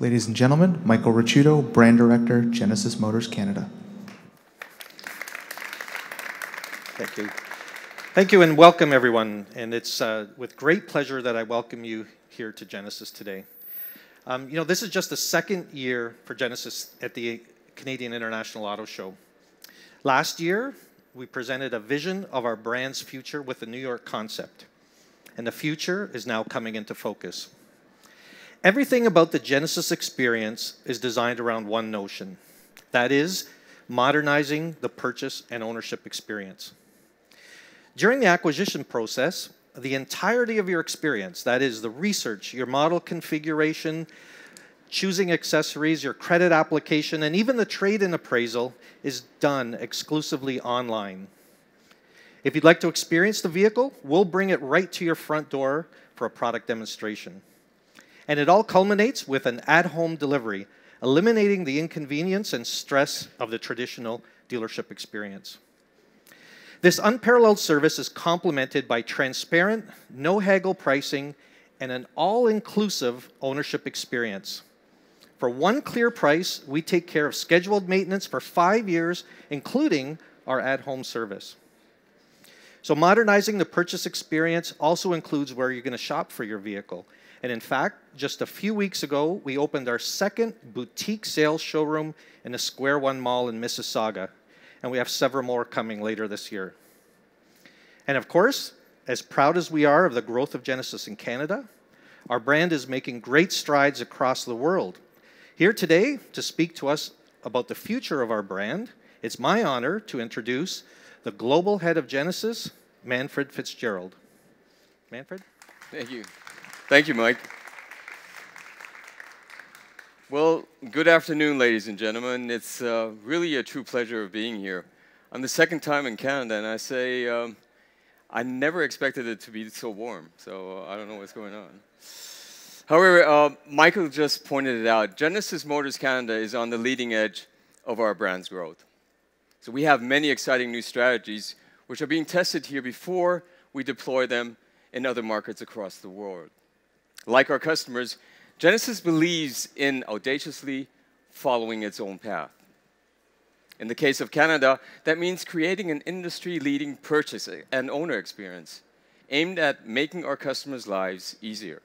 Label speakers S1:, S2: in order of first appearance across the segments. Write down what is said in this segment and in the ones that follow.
S1: Ladies and gentlemen, Michael Ricciuto, Brand Director, Genesis Motors Canada.
S2: Thank you. Thank you and welcome everyone. And it's with great pleasure that I welcome you here to Genesis today. This is just the second year for Genesis at the Canadian International Auto Show. Last year, we presented a vision of our brand's future with the New York concept. And the future is now coming into focus. Everything about the Genesis experience is designed around one notion. That is, modernizing the purchase and ownership experience. During the acquisition process, the entirety of your experience, that is the research, your model configuration, choosing accessories, your credit application, and even the trade-in appraisal is done exclusively online. If you'd like to experience the vehicle, we'll bring it right to your front door for a product demonstration. And it all culminates with an at-home delivery, eliminating the inconvenience and stress of the traditional dealership experience. This unparalleled service is complemented by transparent, no-haggle pricing and an all-inclusive ownership experience. For one clear price, we take care of scheduled maintenance for 5 years, including our at-home service. So modernizing the purchase experience also includes where you're going to shop for your vehicle. And in fact, just a few weeks ago, we opened our second boutique sales showroom in the Square One Mall in Mississauga. And we have several more coming later this year. And of course, as proud as we are of the growth of Genesis in Canada, our brand is making great strides across the world. Here today, to speak to us about the future of our brand, it's my honor to introduce the global head of Genesis, Manfred Fitzgerald. Manfred?
S3: Thank you. Thank you, Mike. Well, good afternoon, ladies and gentlemen. It's really a true pleasure of being here. I'm the second time in Canada, and I say I never expected it to be so warm, so I don't know what's going on. However, Michael just pointed it out. Genesis Motors Canada is on the leading edge of our brand's growth. So we have many exciting new strategies which are being tested here before we deploy them in other markets across the world. Like our customers, Genesis believes in audaciously following its own path. In the case of Canada, that means creating an industry-leading purchase and owner experience aimed at making our customers' lives easier.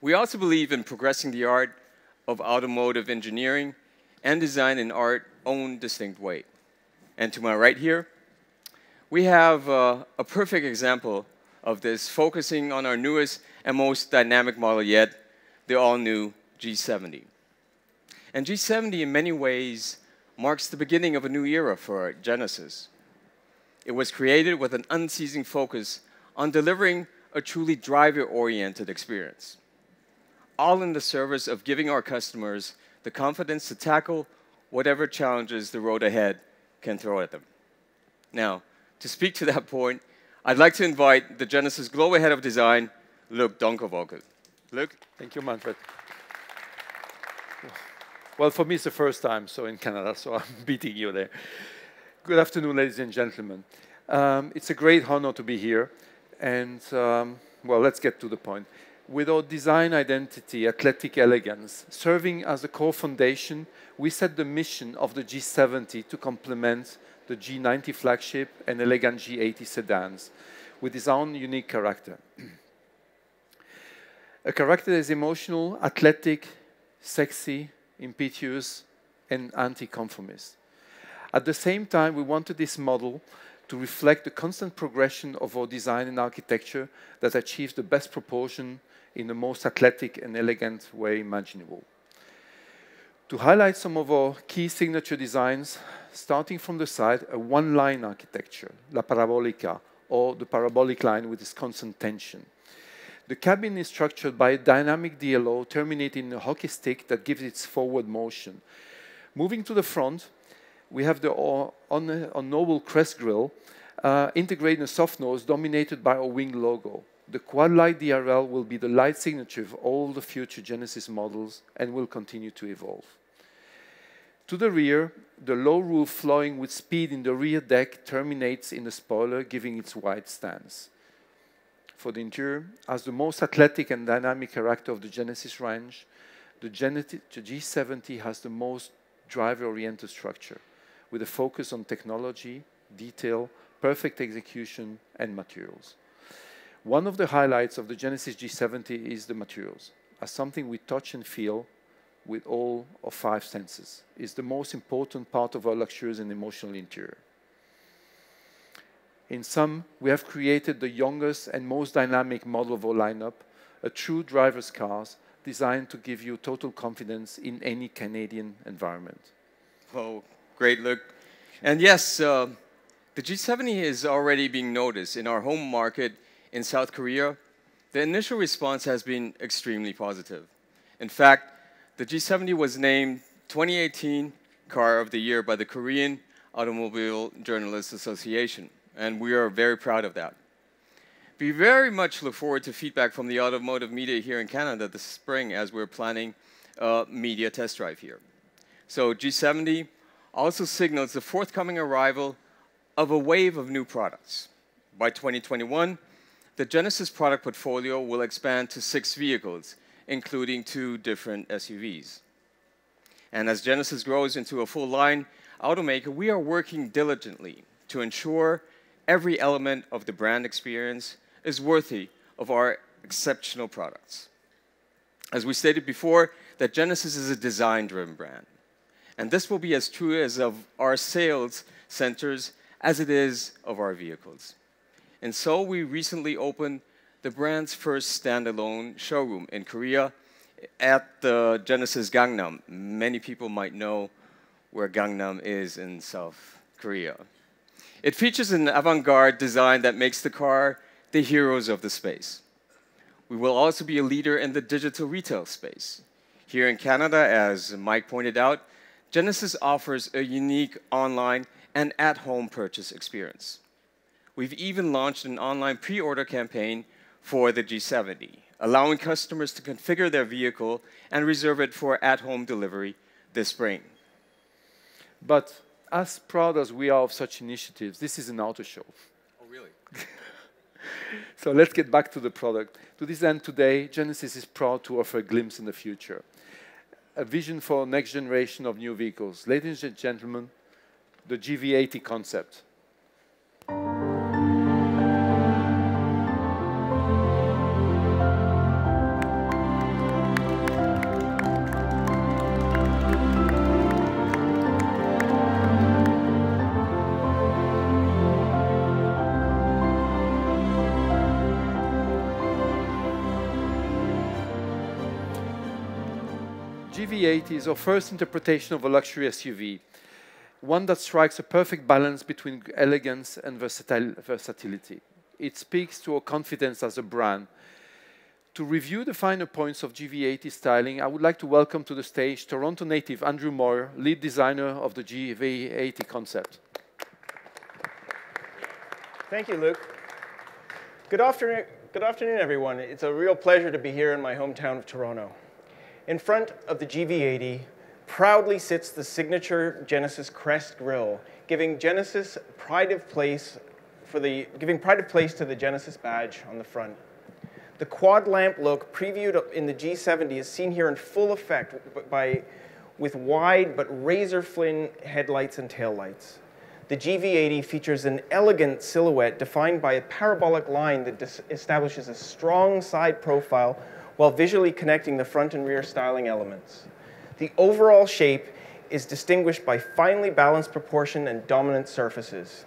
S3: We also believe in progressing the art of automotive engineering and design in our own distinct way. And to my right here, we have a perfect example of this, focusing on our newest and most dynamic model yet, the all-new G70. And G70 in many ways marks the beginning of a new era for Genesis. It was created with an unceasing focus on delivering a truly driver-oriented experience, all in the service of giving our customers the confidence to tackle whatever challenges the road ahead can throw at them. Now, to speak to that point, I'd like to invite the Genesis Global Head of Design, Donckerwolke. Luc?
S4: Thank you, Manfred. Well, for me, it's the first time in Canada, so I'm beating you there. Good afternoon, ladies and gentlemen. It's a great honor to be here. And, well, let's get to the point. With our design identity, athletic elegance, serving as the core foundation, we set the mission of the G70 to complement the G90 flagship and elegant G80 sedans with its own unique character. A character that is emotional, athletic, sexy, impetuous, and anti-conformist. At the same time, we wanted this model to reflect the constant progression of our design and architecture that achieves the best proportion in the most athletic and elegant way imaginable. To highlight some of our key signature designs, starting from the side, a one-line architecture, la parabolica, or the parabolic line with its constant tension. The cabin is structured by a dynamic DLO terminating in a hockey stick that gives its forward motion. Moving to the front, we have the noble crest grille, integrating a soft nose dominated by our wing logo. The quad-light DRL will be the light signature of all the future Genesis models and will continue to evolve. To the rear, the low roof flowing with speed in the rear deck terminates in a spoiler, giving its wide stance. For the interior, as the most athletic and dynamic character of the Genesis range, the G70 has the most driver-oriented structure, with a focus on technology, detail, perfect execution, and materials. One of the highlights of the Genesis G70 is the materials, as something we touch and feel with all of 5 senses. It's the most important part of our luxurious and emotional interior. In sum, we have created the youngest and most dynamic model of our lineup, a true driver's car designed to give you total confidence in any Canadian environment.
S3: Oh, great, Luc. And yes, the G70 is already being noticed in our home market in South Korea. The initial response has been extremely positive. In fact, the G70 was named 2018 Car of the Year by the Korean Automobile Journalists Association, and we are very proud of that. We very much look forward to feedback from the automotive media here in Canada this spring as we're planning a media test drive here. So G70 also signals the forthcoming arrival of a wave of new products. By 2021, the Genesis product portfolio will expand to 6 vehicles, including 2 different SUVs. And as Genesis grows into a full-line automaker, we are working diligently to ensure every element of the brand experience is worthy of our exceptional products. As we stated before, that Genesis is a design-driven brand. And this will be as true as of our sales centers as it is of our vehicles. And so we recently opened the brand's first standalone showroom in Korea at the Genesis Gangnam. Many people might know where Gangnam is in South Korea. It features an avant-garde design that makes the car the heroes of the space. We will also be a leader in the digital retail space. Here in Canada, as Mike pointed out, Genesis offers a unique online and at-home purchase experience. We've even launched an online pre-order campaign for the G70, allowing customers to configure their vehicle and reserve it for at-home delivery this spring.
S4: But as proud as we are of such initiatives, this is an auto show.
S3: Oh, really?
S4: So let's get back to the product. To this end, today, Genesis is proud to offer a glimpse in the future, a vision for next generation of new vehicles. Ladies and gentlemen, the GV80 concept. GV80 is our first interpretation of a luxury SUV, one that strikes a perfect balance between elegance and versatility. It speaks to our confidence as a brand. To review the finer points of GV80 styling, I would like to welcome to the stage Toronto native Andrew Moir, lead designer of the GV80 concept.
S5: Thank you, Luc. Good afternoon, everyone. It's a real pleasure to be here in my hometown of Toronto. In front of the GV80 proudly sits the signature Genesis Crest grille, giving pride of place to the Genesis badge on the front. The quad lamp look previewed in the G70 is seen here in full effect with wide but razor-thin headlights and taillights. The GV80 features an elegant silhouette defined by a parabolic line that establishes a strong side profile while visually connecting the front and rear styling elements. The overall shape is distinguished by finely balanced proportion and dominant surfaces.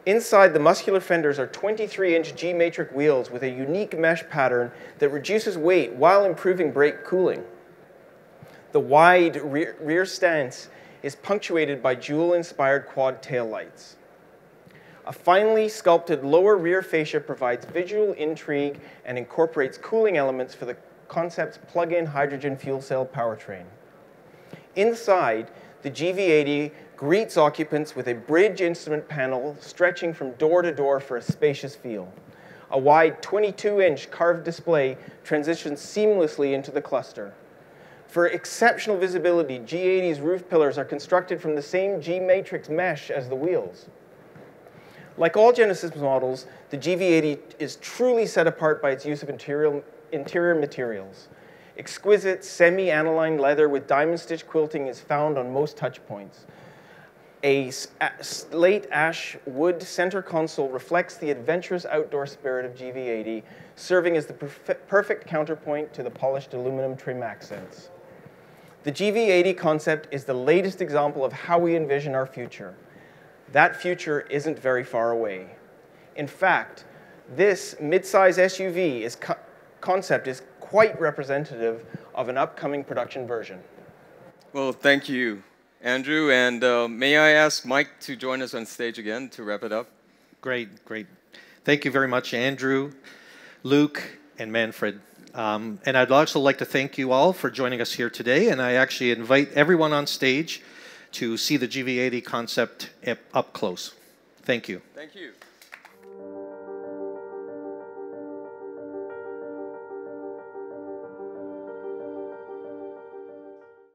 S5: Inside, the muscular fenders are 23-inch G-matrix wheels with a unique mesh pattern that reduces weight while improving brake cooling. The wide rear stance is punctuated by jewel-inspired quad taillights. A finely sculpted lower rear fascia provides visual intrigue and incorporates cooling elements for the concept's plug-in hydrogen fuel cell powertrain. Inside, the GV80 greets occupants with a bridge instrument panel stretching from door to door for a spacious feel. A wide 22-inch carved display transitions seamlessly into the cluster. For exceptional visibility, G80's roof pillars are constructed from the same G-matrix mesh as the wheels. Like all Genesis models, the GV80 is truly set apart by its use of interior materials. Exquisite semi-aniline leather with diamond stitch quilting is found on most touch points. A slate ash wood center console reflects the adventurous outdoor spirit of GV80, serving as the perfect counterpoint to the polished aluminum trim accents. The GV80 concept is the latest example of how we envision our future. That future isn't very far away. In fact, this mid-size SUV concept is quite representative of an upcoming production version.
S3: Well, thank you, Andrew. And may I ask Mike to join us on stage again to wrap it up?
S2: Great, great. Thank you very much, Andrew, Luke, and Manfred. And I'd also like to thank you all for joining us here today. And I actually invite everyone on stage to see the GV80 concept up close. Thank you.
S3: Thank you.